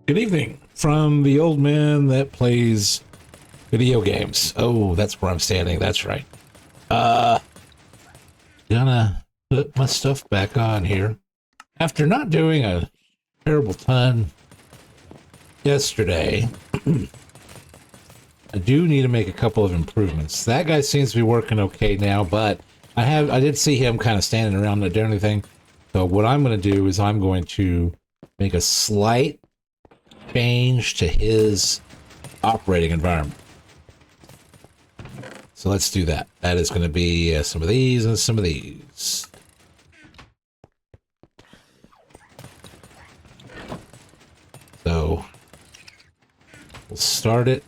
Good evening from the old man that plays video games. Oh, that's where I'm standing. That's right. Uh, gonna put my stuff back on here. After not doing a terrible ton yesterday, I do need to make a couple of improvements. That guy seems to be working okay now, but I did see him kind of standing around not doing anything. So what I'm going to do is I'm going to make a slight change to his operating environment. So let's do that. That is going to be some of these and some of these. So we'll start it.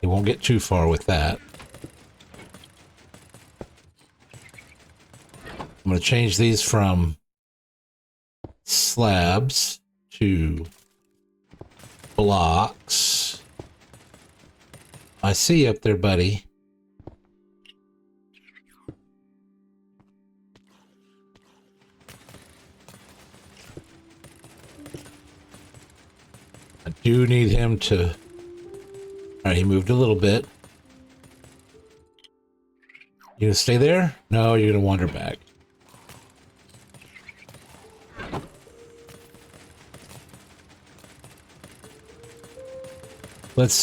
You won't get too far with that. I'm going to change these from slabs to blocks. I see you up there, buddy. I do need him to... Alright, he moved a little bit. You gonna stay there? No, you're gonna wander back. Let's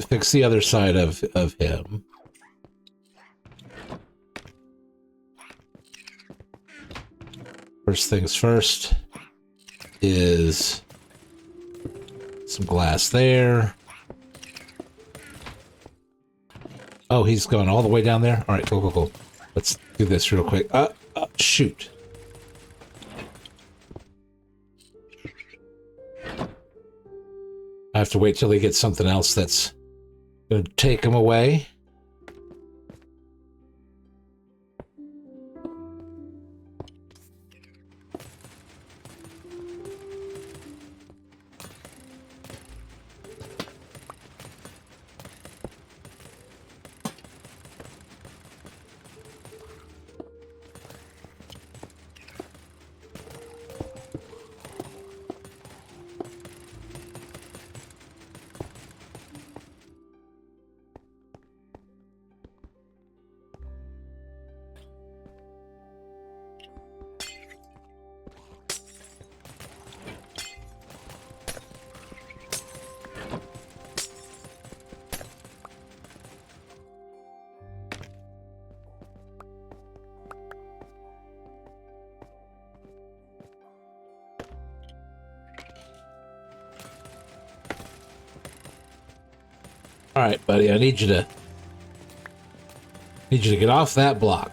fix the other side of him. First things first is some glass there. Oh, he's gone all the way down there? All right, cool, cool, cool. Let's do this real quick. Shoot. I have to wait till he gets something else that's going to take him away. All right, buddy, I need you to get off that block.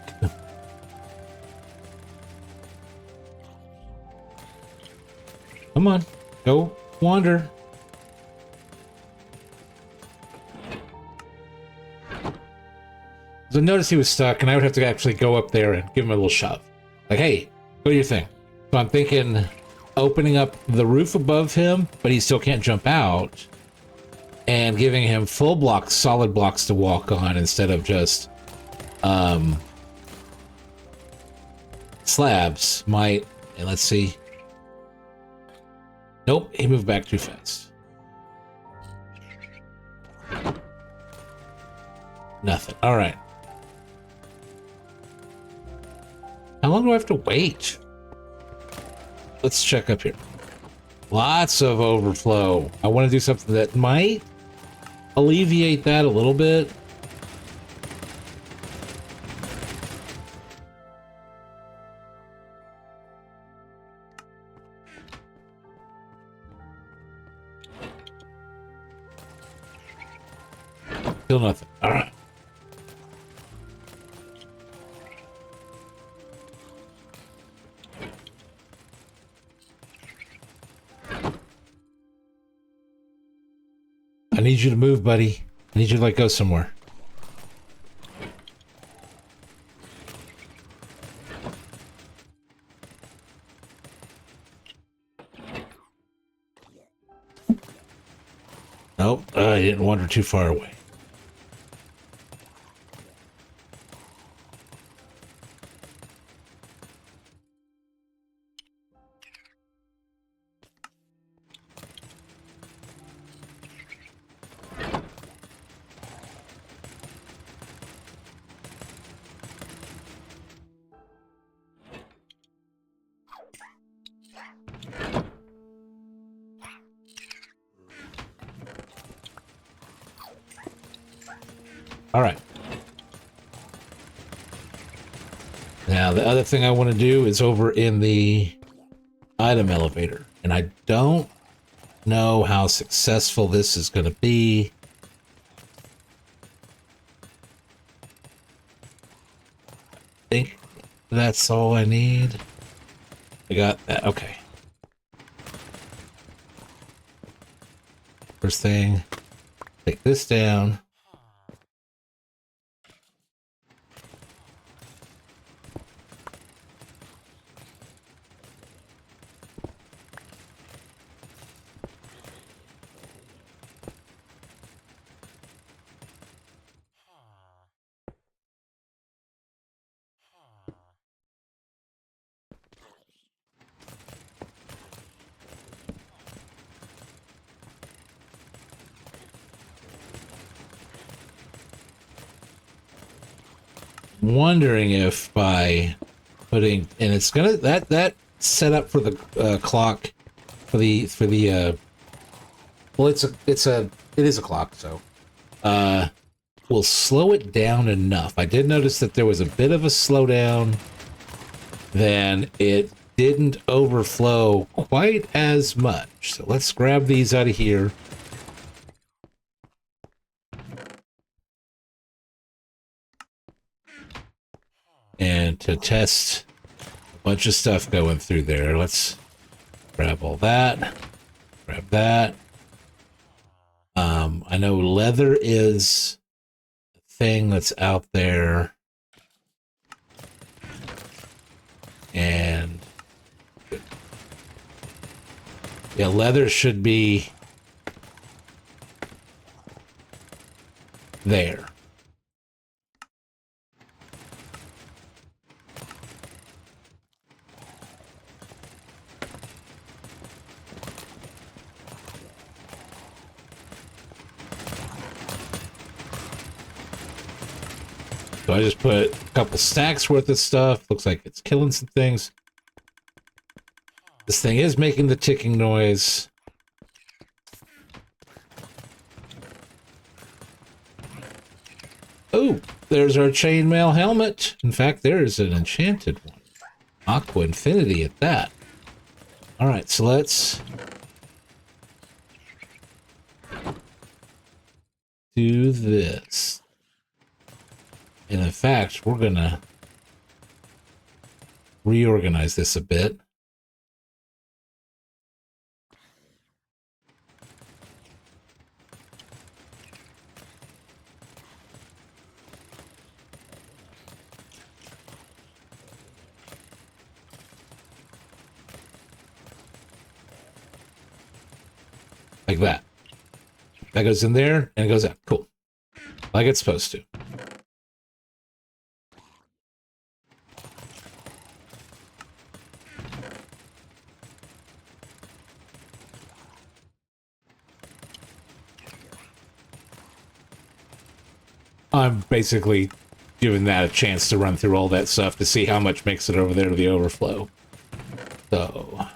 Come on, go wander. So notice he was stuck, and I would have to actually go up there and give him a little shove. Like, hey, go do your thing. So I'm thinking opening up the roof above him, but he still can't jump out, and giving him full blocks, solid blocks to walk on instead of just slabs might. And let's see. Nope, he moved back too fast. Nothing. All right. How long do I have to wait? Let's check up here. Lots of overflow. I want to do something that might alleviate that a little bit. Still nothing. All right. I need you to move, buddy. I need you to let go somewhere. Nope, I didn't wander too far away. All right. Now, the other thing I want to do is over in the item elevator. And I don't know how successful this is going to be. I think that's all I need. I got that. Okay. First thing, take this down. Wondering if by putting, and it's gonna that set up for the clock for the well, it is a clock, so we'll slow it down enough. I did notice that there was a bit of a slowdown, then it didn't overflow quite as much. So let's grab these out of here. And to test a bunch of stuff going through there, let's grab all that, grab that. I know leather is a thing that's out there. And yeah, leather should be there. So I just put a couple stacks worth of stuff. Looks like it's killing some things. This thing is making the ticking noise. Oh, there's our chainmail helmet. In fact, there's an enchanted one. Aqua Infinity at that. All right, so let's do this. And in fact, we're gonna reorganize this a bit. Like that. That goes in there and it goes out. Cool. Like it's supposed to. I'm basically giving that a chance to run through all that stuff to see how much makes it over there to the overflow. So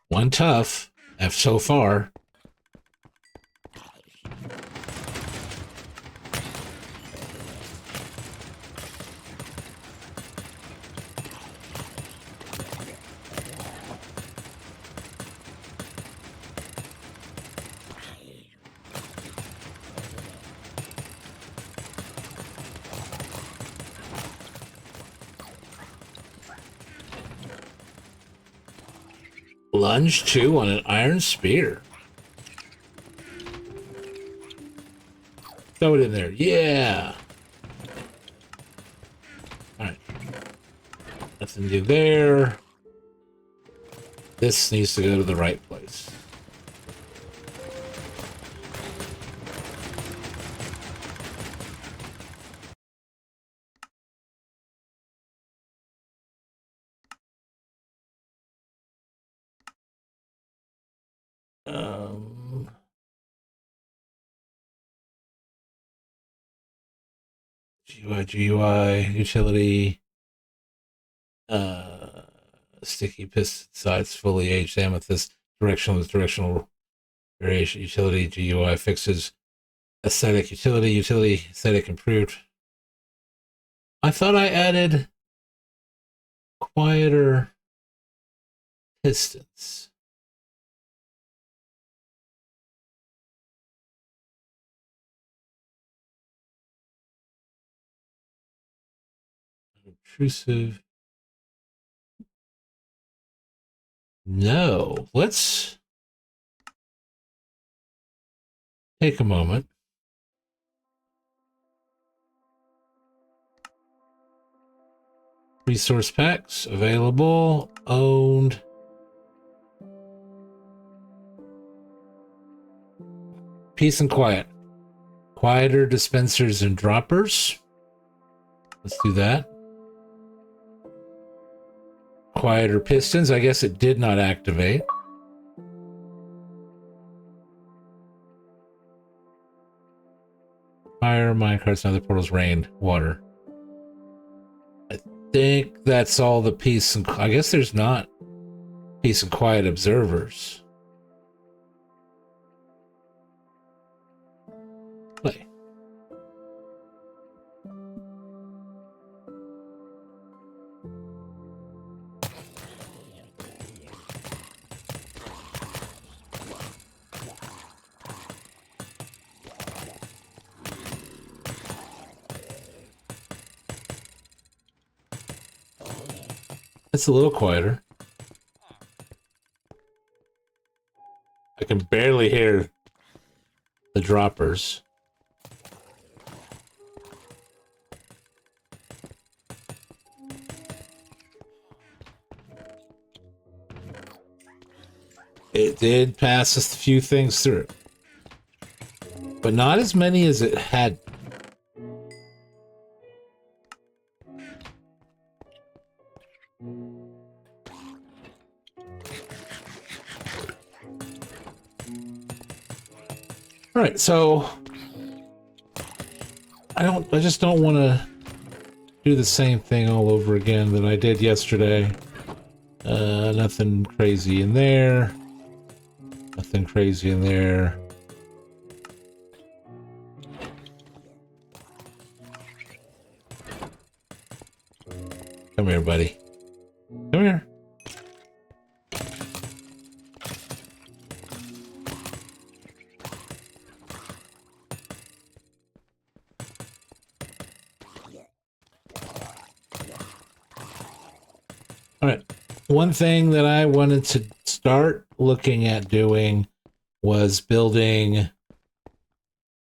one tough F so far. Lunge 2 on an iron spear. Throw it in there. Yeah. Alright. Nothing to do there. This needs to go to the right place. GUI, utility, sticky piston sides, fully aged amethyst, directional with directional variation, utility, GUI fixes, aesthetic, utility, aesthetic improved. I thought I added quieter pistons. Intrusive. No. Let's take a moment. Resource packs available. Owned. Peace and quiet. Quieter dispensers and droppers. Let's do that. Quieter pistons. I guess it did not activate. Fire, minecarts, and other portals, rain, water. I think that's all the peace and... I guess there's not peace and quiet observers. Play. It's a little quieter. I can barely hear the droppers. It did pass a few things through, but not as many as it had. All right, so I just don't want to do the same thing all over again that I did yesterday. Nothing crazy in there. Nothing crazy in there. Come here, buddy. Come here. All right. One thing that I wanted to start looking at doing was building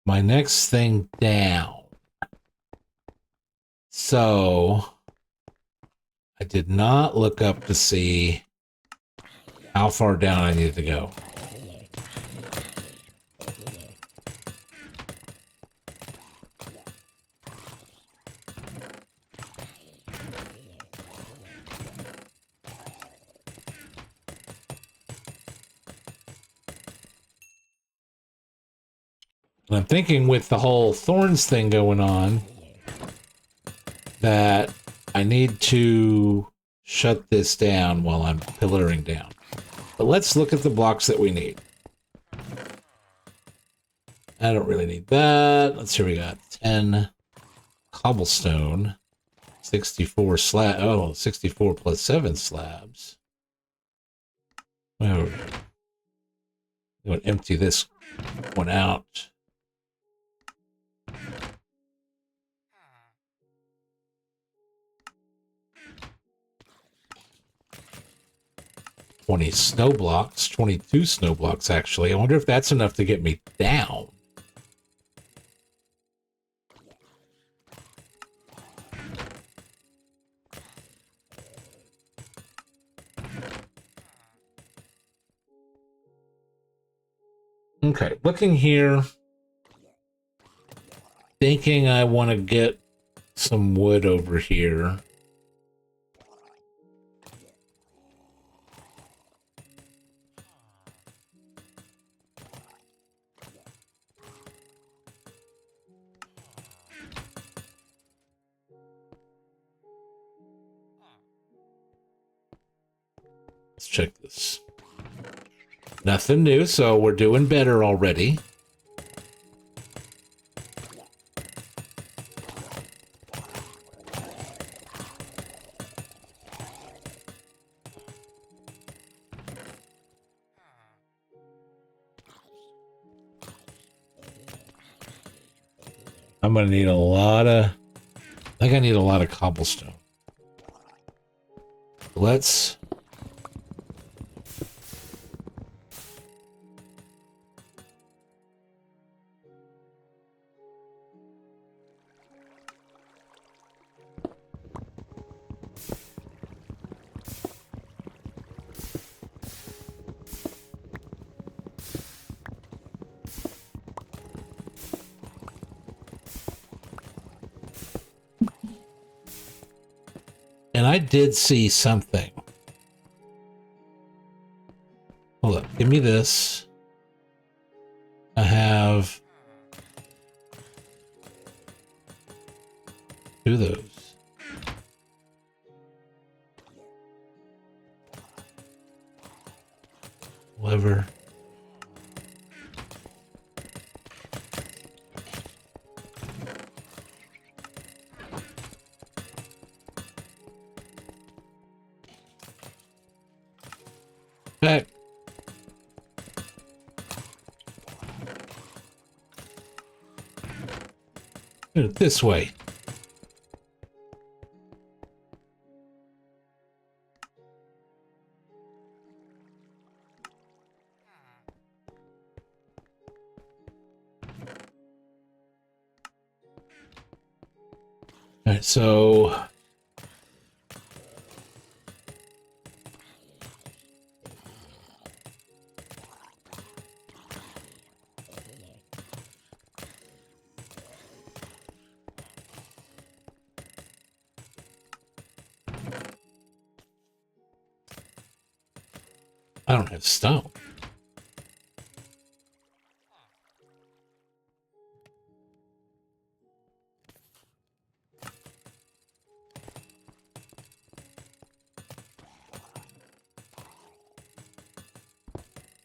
my next thing down. So I did not look up to see how far down I needed to go. And I'm thinking with the whole thorns thing going on that I need to shut this down while I'm pillaring down. But let's look at the blocks that we need. I don't really need that. Let's see, we got 10 cobblestone, 64 slab. Oh, 64 plus 7 slabs. Oh, I'm going to empty this one out. $20 snow blocks, 22 snow blocks actually. I wonder if that's enough to get me down. Okay, looking here, thinking I want to get some wood over here. Let's check this. Nothing new, so we're doing better already. I'm gonna need a lot of... I think I need a lot of cobblestone. Let's... And I did see something. Hold up, give me this. I have 2 of those. Lever. Back. Do it this way. All right, so I don't have stone.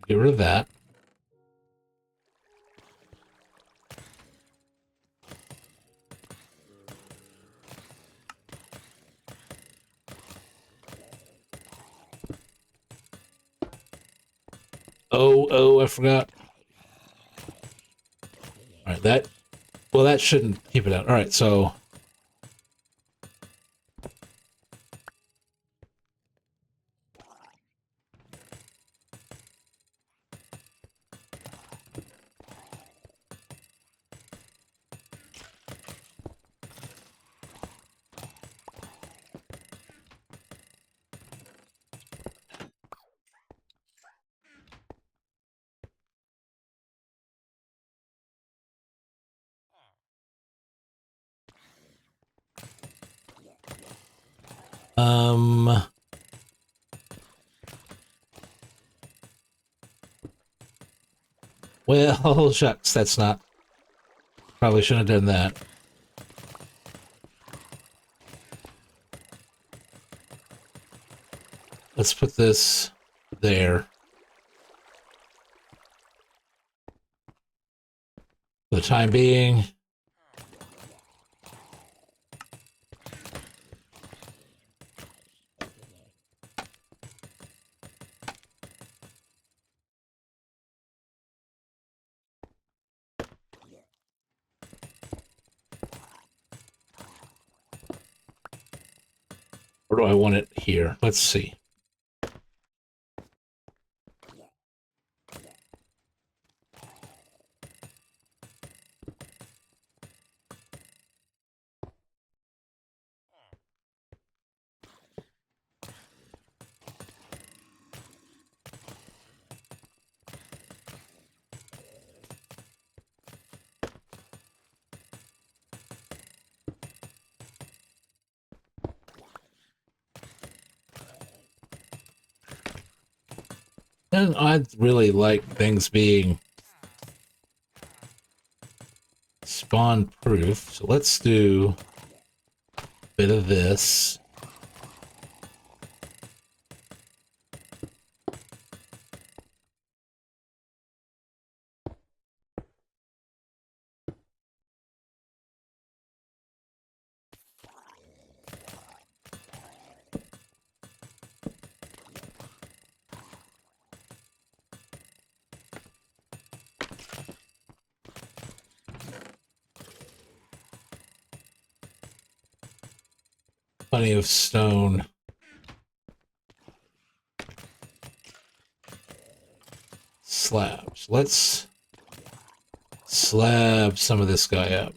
Get rid of that. Oh, I forgot. All right, that shouldn't keep it out. All right, so well, shucks, that's not... Probably shouldn't have done that. Let's put this there. For the time being. Or do I want it here? Let's see. And I'd really like things being spawn proof. So let's do a bit of this. Plenty of stone. Slabs. Let's slab some of this guy up.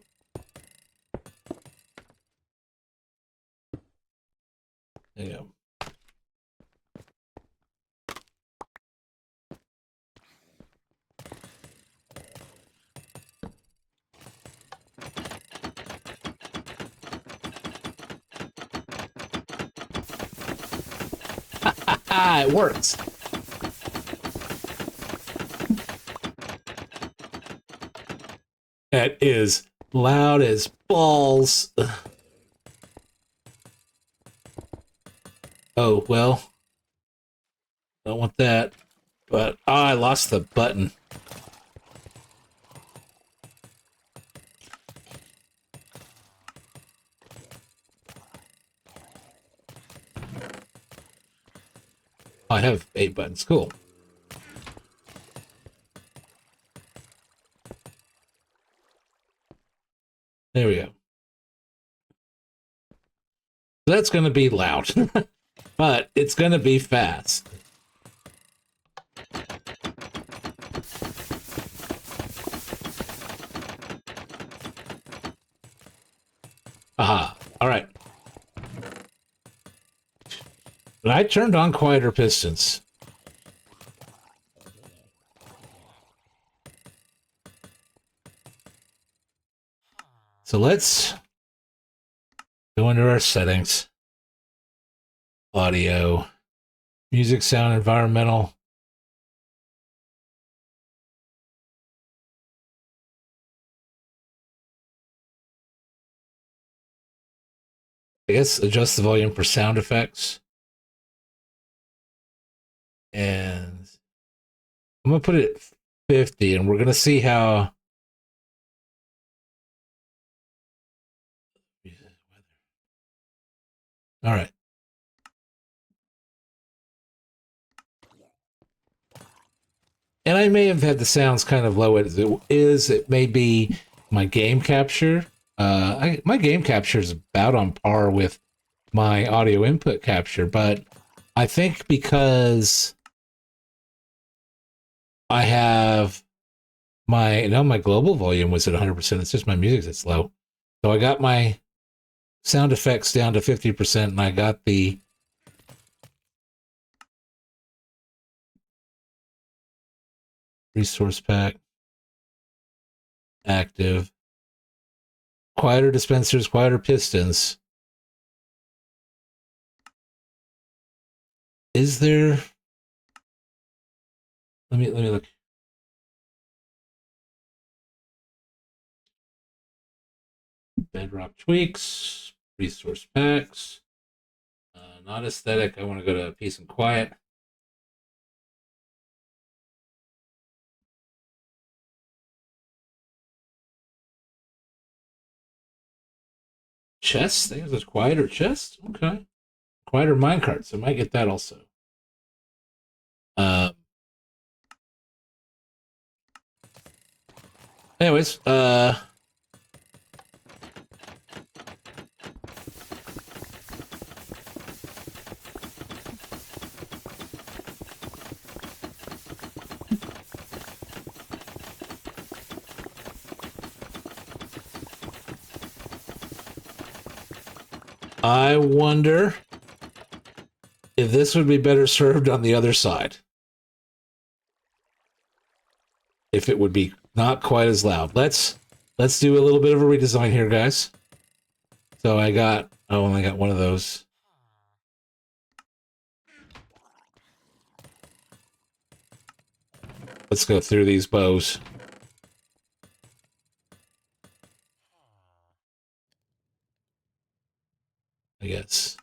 There you go. Ah, it works. That is loud as balls. Oh, well. Don't want that. But, oh, I lost the button. I have 8 buttons. Cool. There we go. That's going to be loud. But it's going to be fast. Aha. All right. But I turned on quieter pistons. So let's go into our settings. Audio, music, sound, environmental. I guess adjust the volume for sound effects. And I'm going to put it at 50, and we're going to see how... All right. And I may have had the sounds kind of low as it is. It may be my game capture. My game capture is about on par with my audio input capture, but I think because I have my global volume was at 100%. It's just my music that's low. So I got my sound effects down to 50%, and I got the resource pack active. Quieter dispensers, quieter pistons. Is there... Let me look. Bedrock tweaks, resource packs. Not aesthetic. I want to go to peace and quiet. Chest? I think there's quieter chest. Okay. Quieter minecarts. I might get that also. Anyways, I wonder if this would be better served on the other side. If it would be not quite as loud. Let's do a little bit of a redesign here, guys. So I only got one of those. Let's go through these bows. I guess.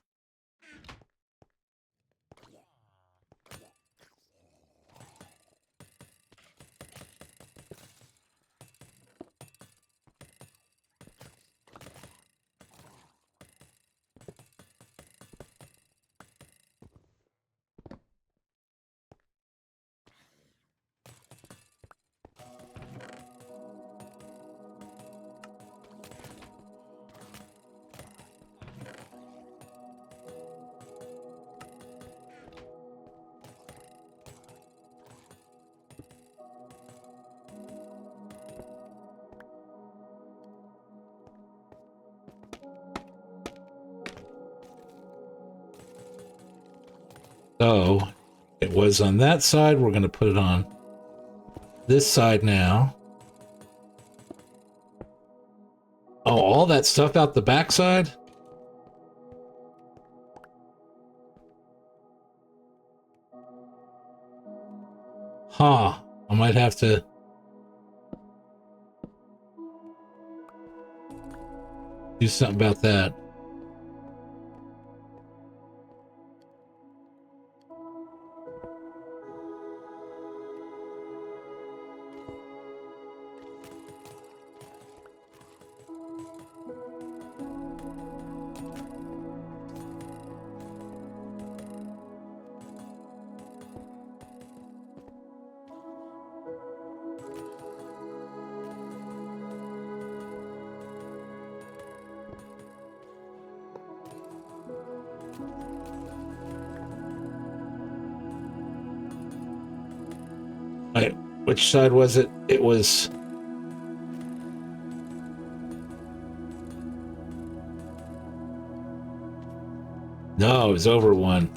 So it was on that side. We're going to put it on this side now. Oh, all that stuff out the backside? Huh. I might have to... do something about that. Wait, which side was it? It was... No, it was over one.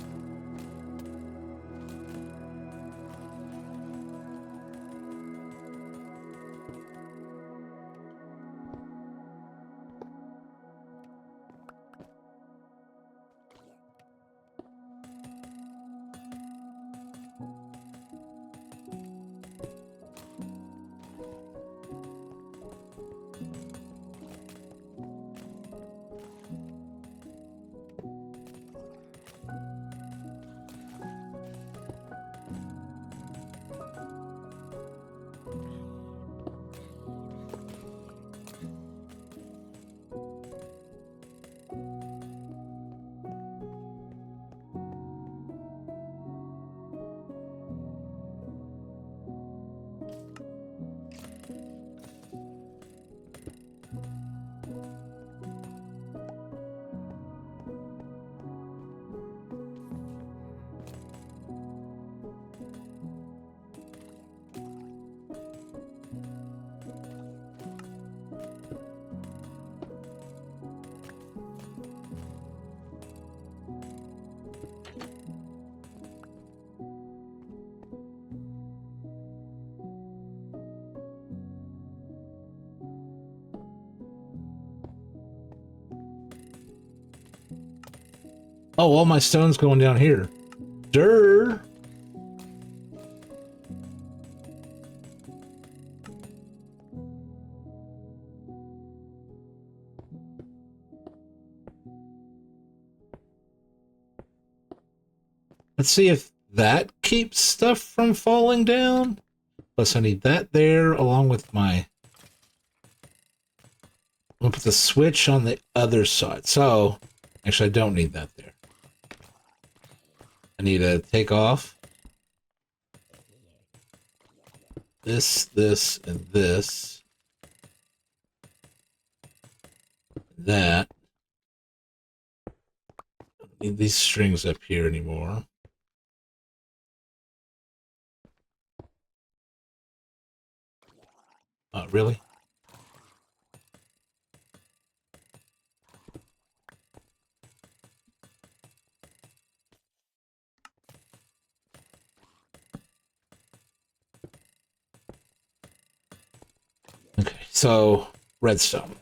Oh, all my stone's going down here. Durr. Let's see if that keeps stuff from falling down. Plus, I need that there along with my... I'm gonna put the switch on the other side. So, actually, I don't need that there. I need to take off this, and this. That. I don't need these strings up here anymore. Really? Okay, so redstone.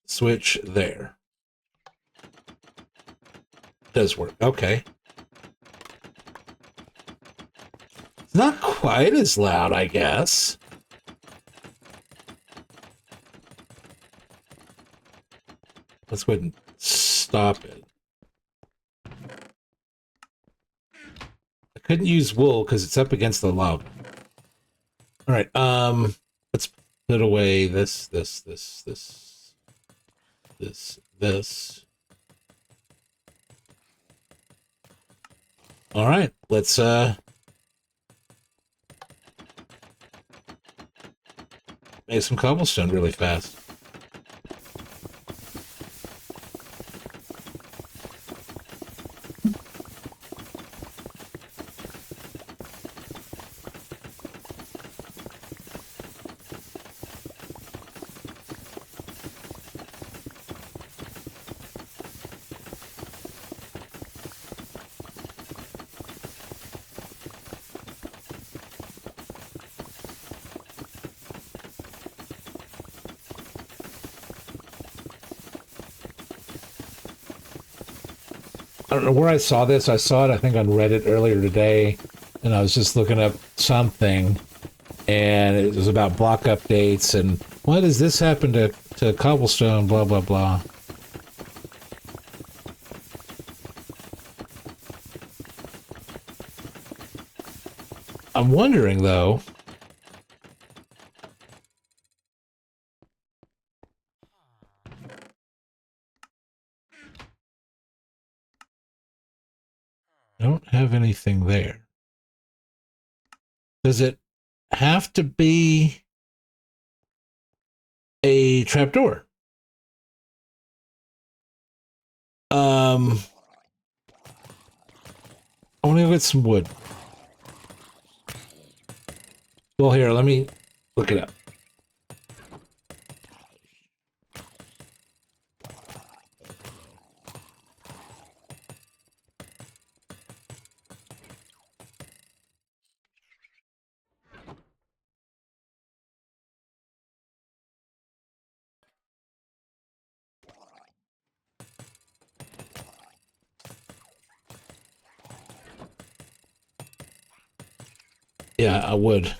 Switch there. Does work. Okay. It's not quite as loud, I guess. Let's go ahead and stop it. I couldn't use wool because it's up against the lava. All right. Let's put away this. All right. Let's make some cobblestone really fast. I don't know where I saw this. I saw it, I think, on Reddit earlier today, and I was just looking up something, and it was about block updates, and why does this happen to cobblestone, blah, blah, blah. I'm wondering, though, I don't have anything there. Does it have to be a trapdoor? I want to go get some wood. Well, here, let me look it up. Yeah, I would.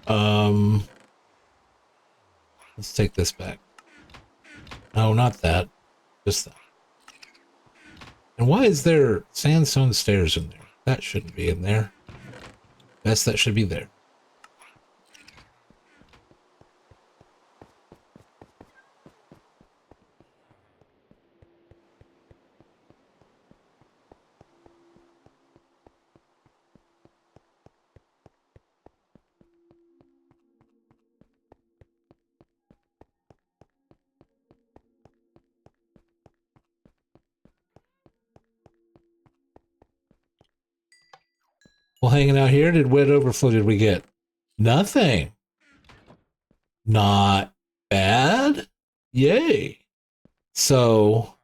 Um, let's take this back. No, not that. Just that. And why is there sandstone stairs in there? That shouldn't be in there. Yes, that should be there. Well, hanging out here, did wet overflow did we get? Nothing. Not bad. Yay. So,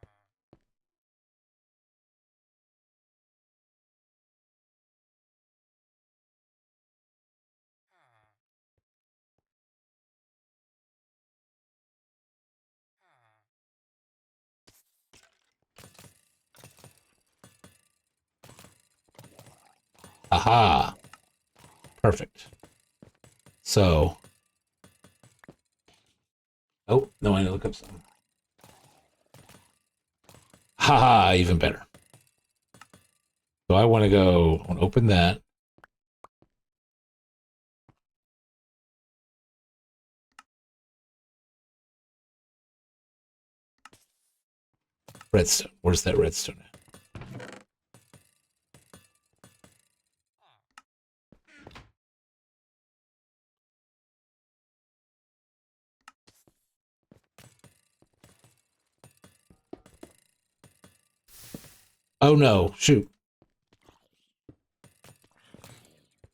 aha. Perfect. So, oh, no, I need to look up something. Haha, even better. So I want to go open that. Redstone. Where's that redstone at? Oh no, shoot.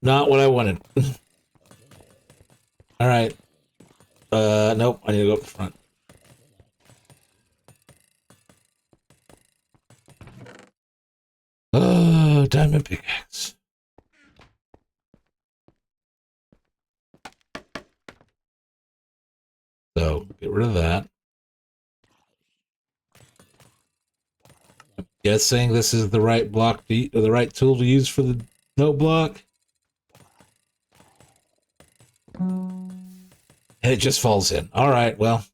Not what I wanted. All right. Nope, I need to go up front. Oh, diamond pickaxe. So get rid of that. Guessing this is the right block to, or the right tool to use for the no block. And it just falls in. All right, well.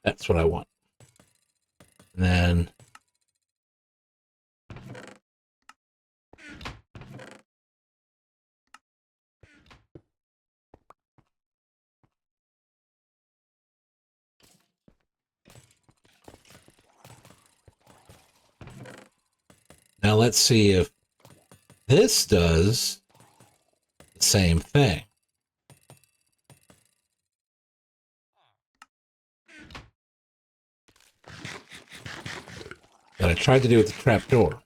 That's what I want. And then now let's see if this does the same thing. That I tried to do with the trapdoor.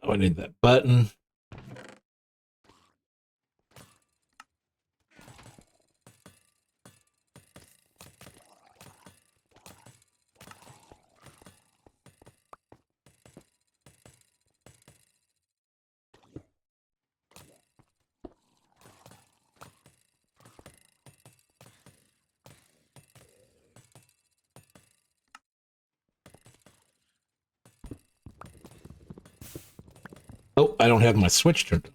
Oh, I need that button. Oh, I don't have my switch turned on.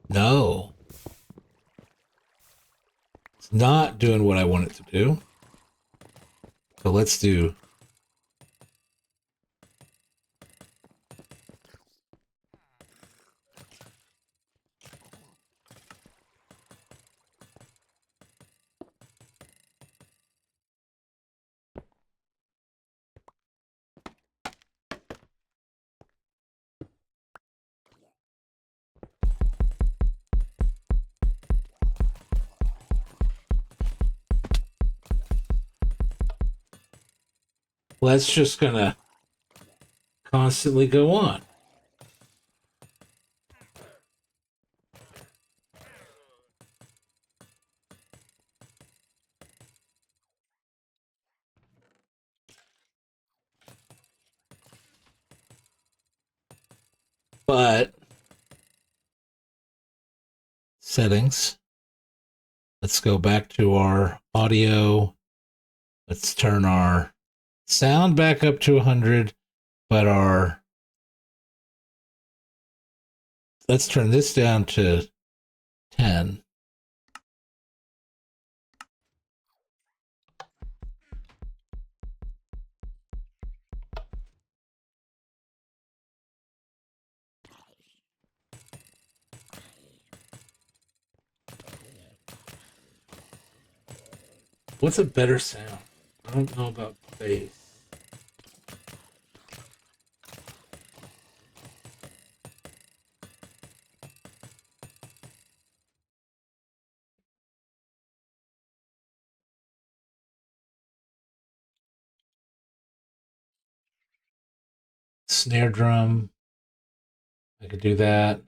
No. It's not doing what I want it to do. So let's do... Well, that's just gonna constantly go on. But settings. Let's go back to our audio. Let's turn our sound back up to 100, but let's turn this down to 10. What's a better sound? I don't know about bass. Snare drum. I could do that.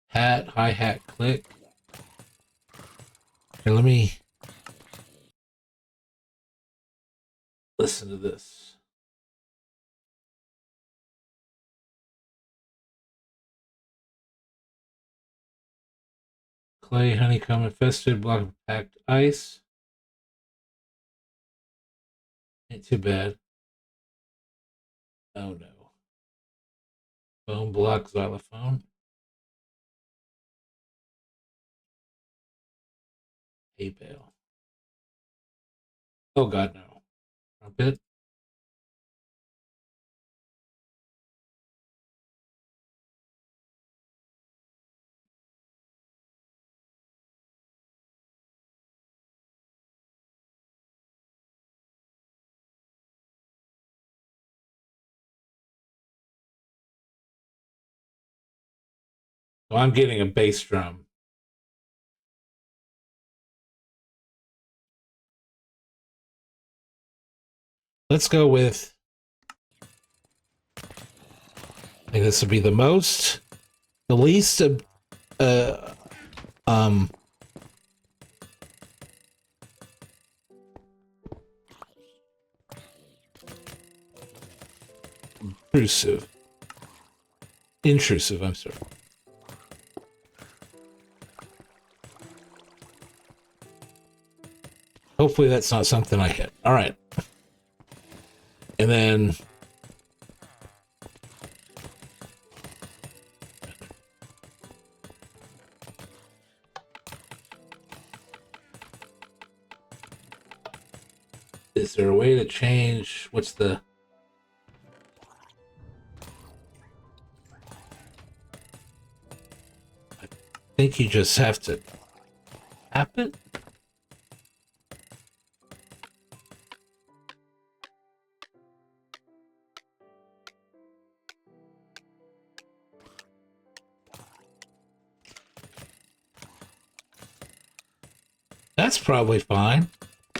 Hi-hat, click. Here, let me listen to this. Clay, honeycomb infested, block of packed ice. Ain't too bad. Oh no. Bone block, xylophone. Hay bale. Oh god, no. Trumpet. So I'm getting a bass drum. Let's go with, I think this would be the least intrusive, I'm sorry. Hopefully that's not something I hit. All right. And then Is there a way to change? What's the... I think you just have to tap it? That's probably fine.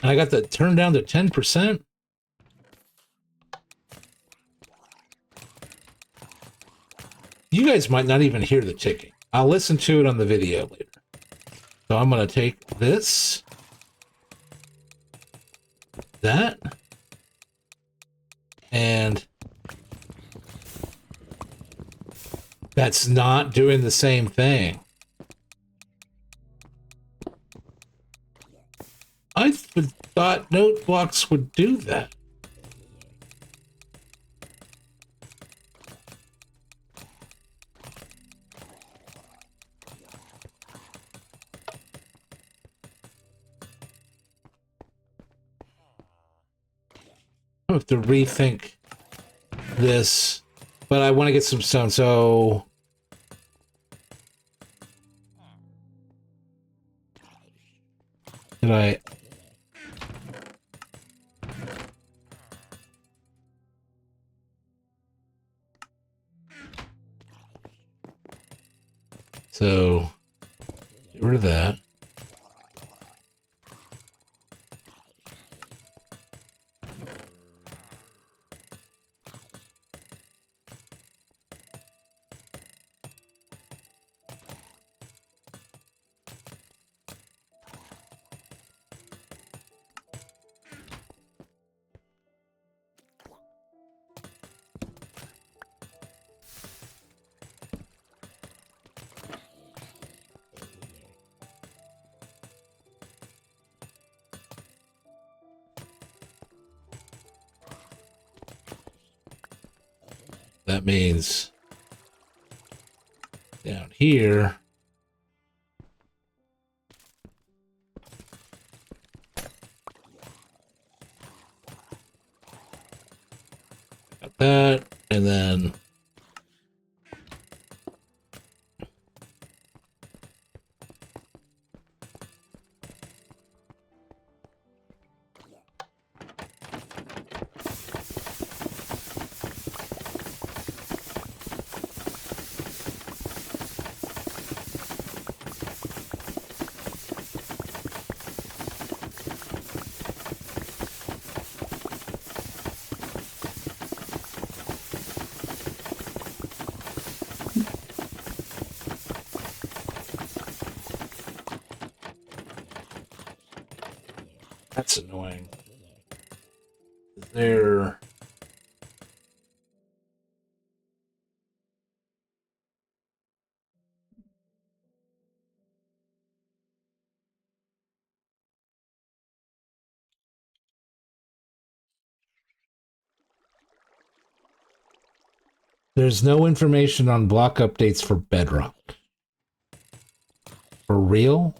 And I got that turned down to 10%. You guys might not even hear the ticking. I'll listen to it on the video later. So I'm going to take this, that, and that's not doing the same thing. I thought note blocks would do that. I have to rethink this, but I want to get some stone, so did I... So get rid of that. That means down here, got that, and then that's annoying. Is there... There's no information on block updates for Bedrock. For real?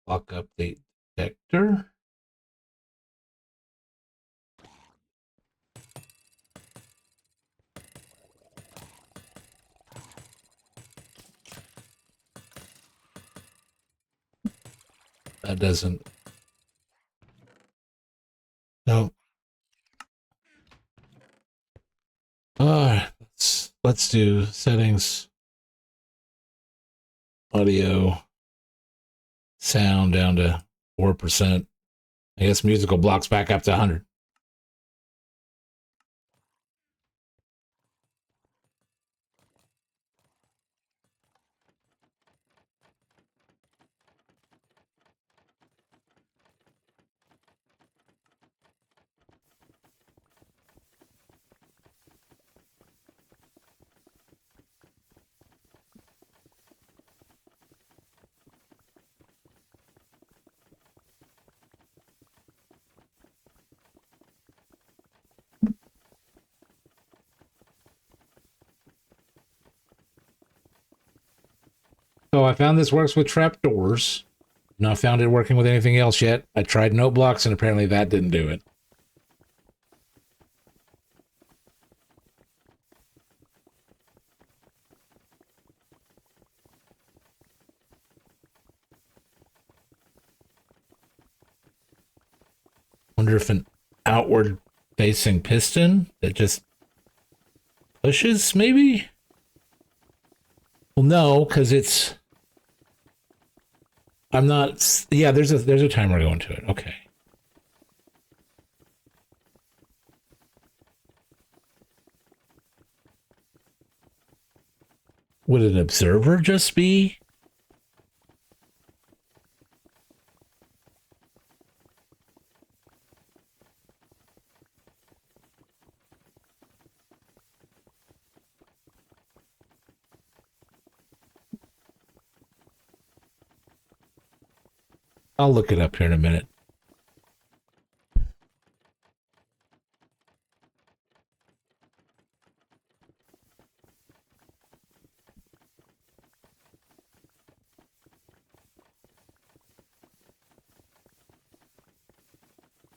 Block update detector? That doesn't... No. Alright, let's do settings. Audio. Sound down to 4%. I guess musical blocks back up to 100. So I found this works with trapdoors. Not found it working with anything else yet. I tried note blocks, and apparently that didn't do it. Wonder if an outward facing piston that just pushes, maybe? Well, no, because it's... I'm not... Yeah, there's a timer going to it. Okay. Would an observer just be? I'll look it up here in a minute.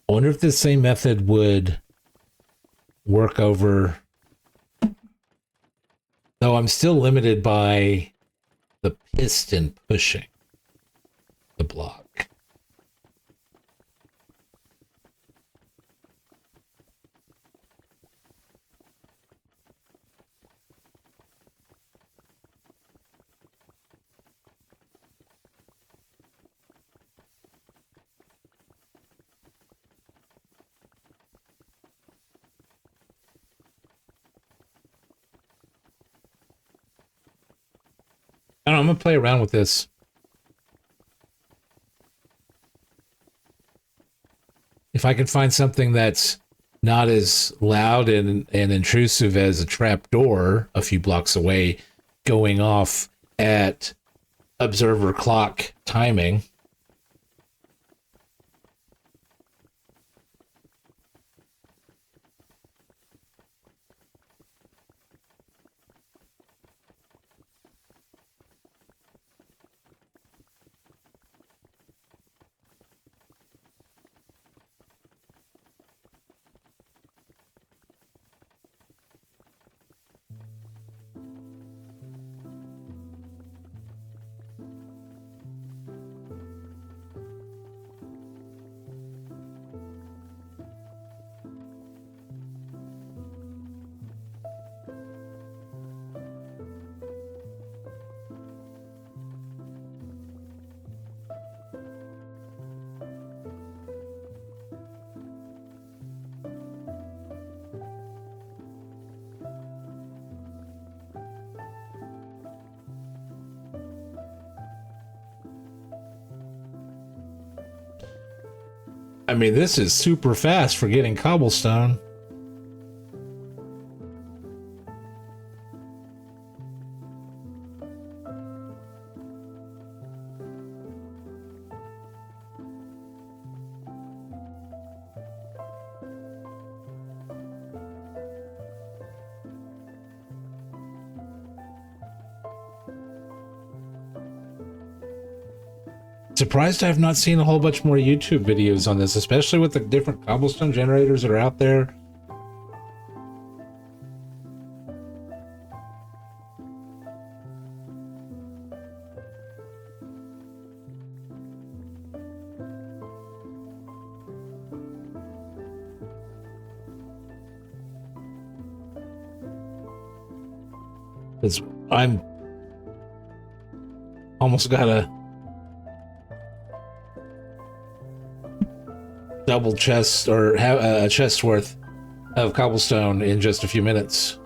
I wonder if the same method would work over... Though I'm still limited by the piston pushing the block. I don't know, I'm gonna play around with this. If I can find something that's not as loud and intrusive as a trap door a few blocks away going off at observer clock timing. I mean, this is super fast for getting cobblestone. Surprised I have not seen a whole bunch more YouTube videos on this, especially with the different cobblestone generators that are out there. Because I'm almost got a double chest or have a chest worth of cobblestone in just a few minutes.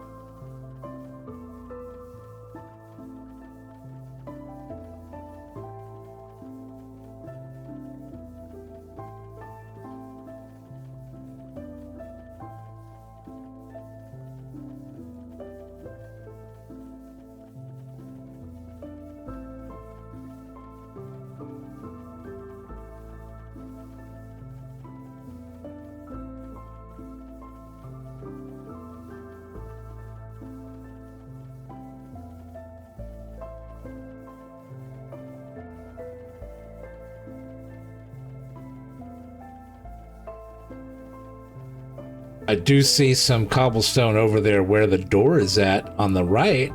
I do see some cobblestone over there where the door is at on the right.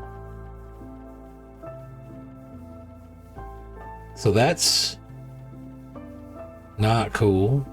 So that's not cool.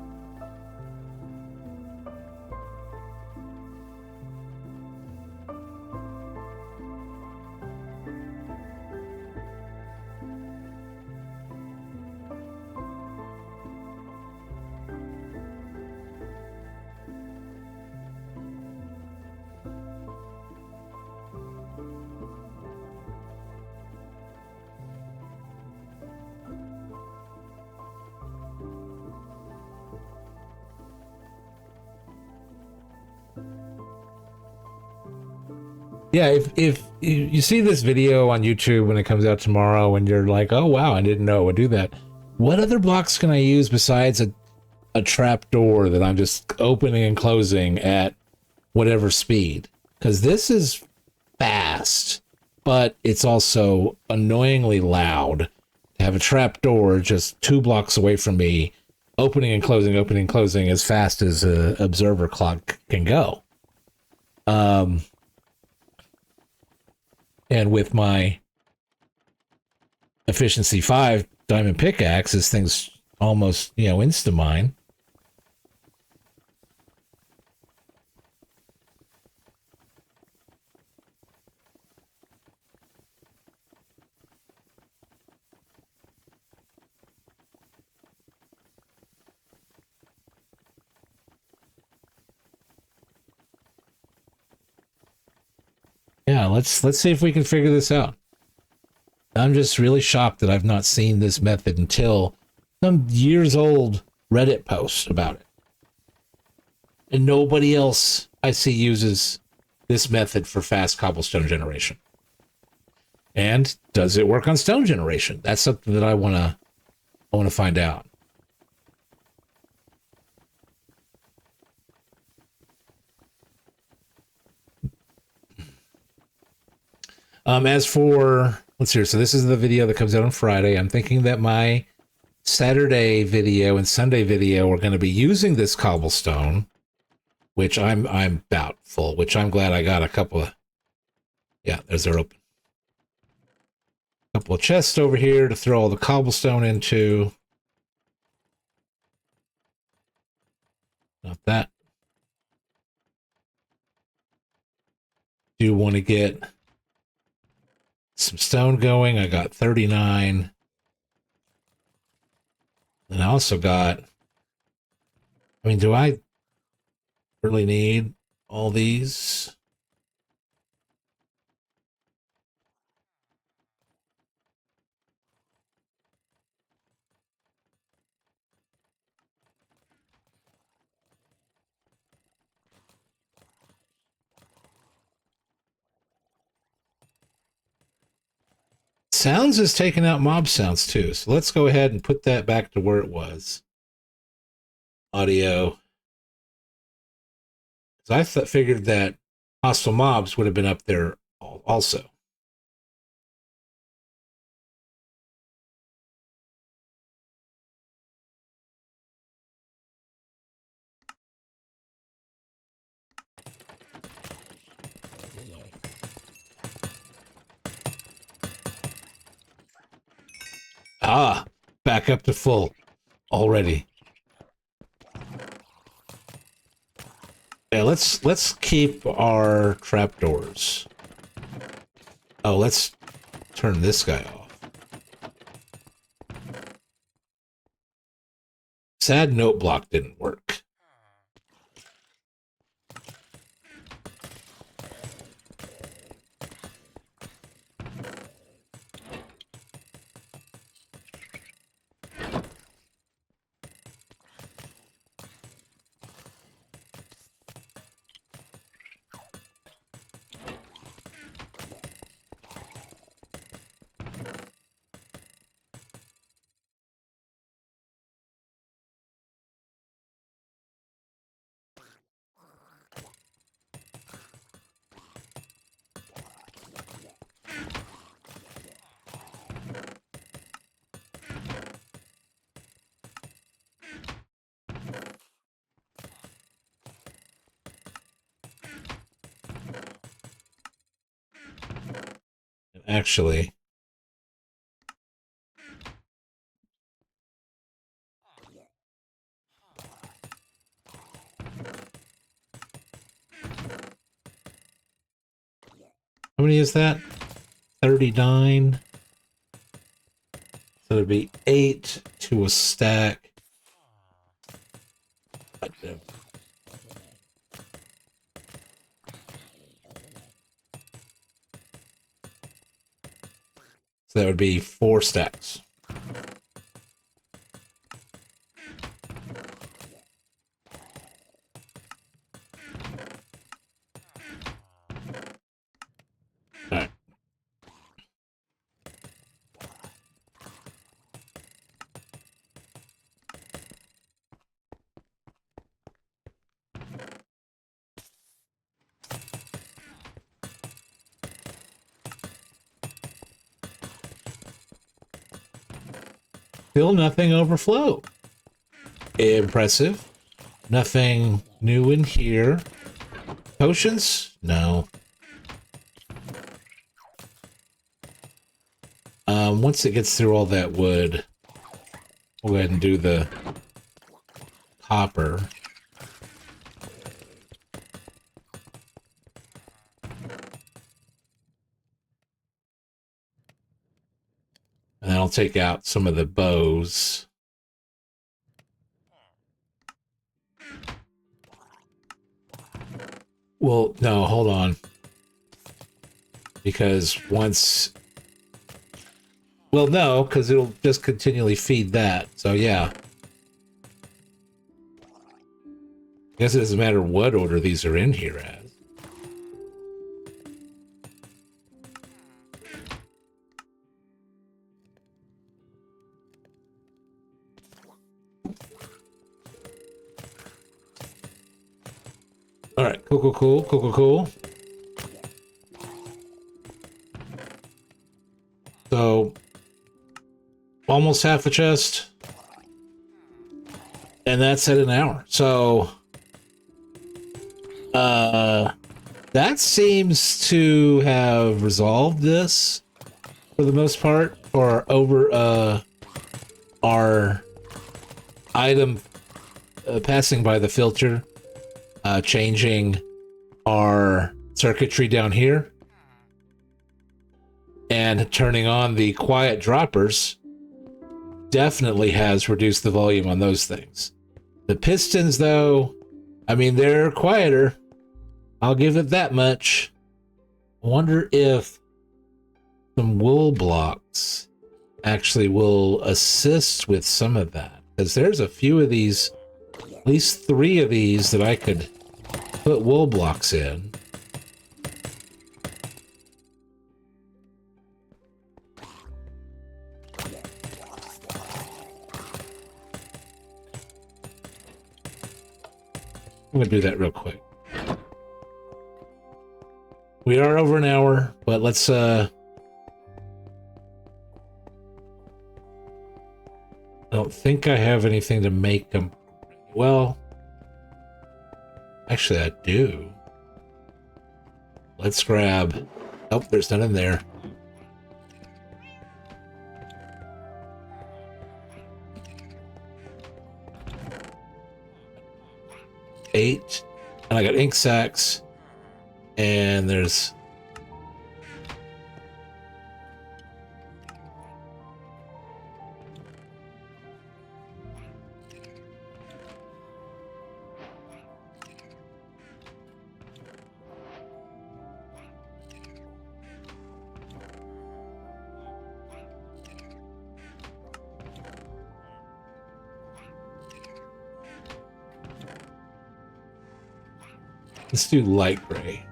Yeah, if you see this video on YouTube when it comes out tomorrow and you're like, oh wow, I didn't know it would do that. What other blocks can I use besides a trap door that I'm just opening and closing at whatever speed? Because this is fast, but it's also annoyingly loud to have a trap door just 2 blocks away from me, opening and closing as fast as a observer clock can go. And with my efficiency 5 diamond pickaxe, this thing's almost, insta-mine. Yeah, let's see if we can figure this out. I'm just really shocked that I've not seen this method until some years old Reddit post about it. And nobody else I see uses this method for fast cobblestone generation. And does it work on stone generation? That's something that I want to find out. As for, let's see here. So this is the video that comes out on Friday. I'm thinking that my Saturday video and Sunday video are going to be using this cobblestone, which I'm about full, which I'm glad I got a couple of, yeah, there's their open. Couple of chests over here to throw all the cobblestone into. Not that. Do want to get some stone going. I got 39. And I also got, I mean, do I really need all these? Sounds is taking out mob sounds too. So let's go ahead and put that back to where it was. Audio. Because I figured that hostile mobs would have been up there also. Ah, back up to full already. Yeah, let's keep our trapdoors. Oh, let's turn this guy off. Sad note block didn't work. actually. How many is that? 39. So it'd be 8 to a stack. So that would be 4 stacks. All right. Still nothing overflow. Impressive. Nothing new in here. Potions? No. Once it gets through all that wood, we'll go ahead and do the copper. And then I'll take out some of the bows. Well, no, hold on. Because once... Well, no, because it'll just continually feed that. So, yeah. I guess it doesn't matter what order these are in here as. All right, cool. So, almost half a chest. And that's at an hour. So, that seems to have resolved this for the most part, or over, our item passing by the filter, changing our circuitry down here, and turning on the quiet droppers definitely has reduced the volume on those things. The pistons, though, I mean, they're quieter. I'll give it that much. I wonder if some wool blocks actually will assist with some of that. Because there's a few of these, at least 3 of these that I could put wool blocks in. I'm going to do that real quick. We are over an hour, but let's, I don't think I have anything to make them. Well, actually, I do. Let's grab... Oh, there's none in there. Eight. And I got ink sacks. And there's... Let's do light gray.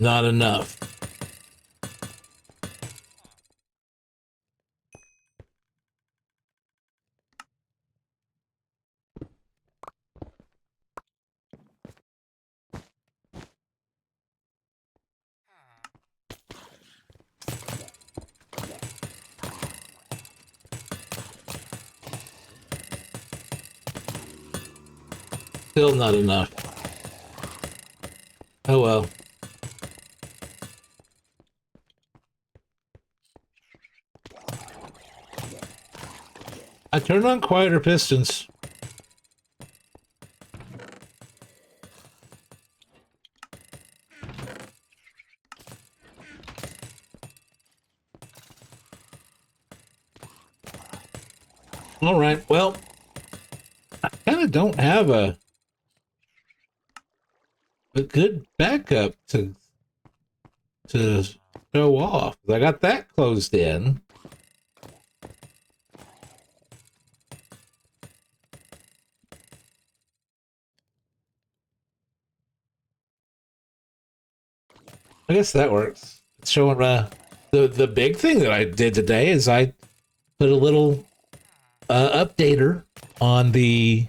not enough. Still not enough. Oh well. I turned on quieter pistons. All right, well, I kind of don't have a good backup to show off. I got that closed in. I guess that works. It's showing the big thing that I did today is I put a little updater on the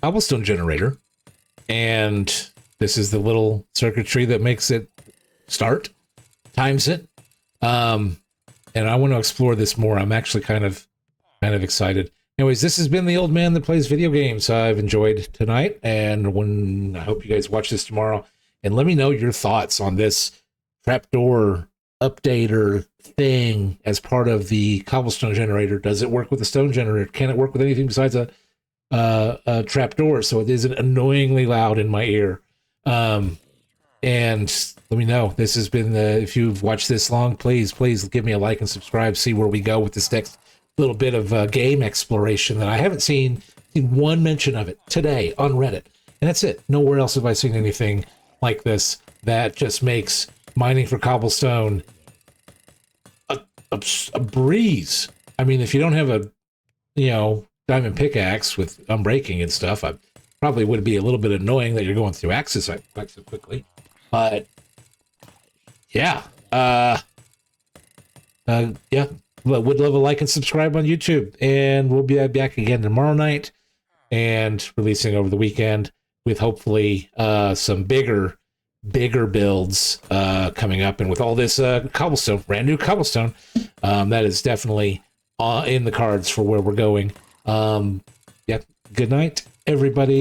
cobblestone generator, and this is the little circuitry that makes it start, times it, and I want to explore this more. I'm actually kind of excited. Anyways, this has been the old man that plays video games. I've enjoyed tonight, and I hope you guys watch this tomorrow, and let me know your thoughts on this trapdoor updater thing as part of the cobblestone generator. Does it work with the stone generator? Can it work with anything besides a trapdoor, so it isn't annoyingly loud in my ear? And let me know. This has been if you've watched this long, please give me a like and subscribe. See where we go with this next little bit of game exploration that I haven't seen one mention of it today on Reddit, and that's it. Nowhere else have I seen anything like this that just makes mining for cobblestone a breeze. I mean, if you don't have a diamond pickaxe with unbreaking and stuff, I probably would be a little bit annoying that you're going through axes like so quickly. But yeah, yeah. Would love a like and subscribe on YouTube, and we'll be back again tomorrow night and releasing over the weekend with hopefully some bigger builds coming up, and with all this cobblestone, brand new cobblestone, that is definitely in the cards for where we're going. Yeah, good night, everybody.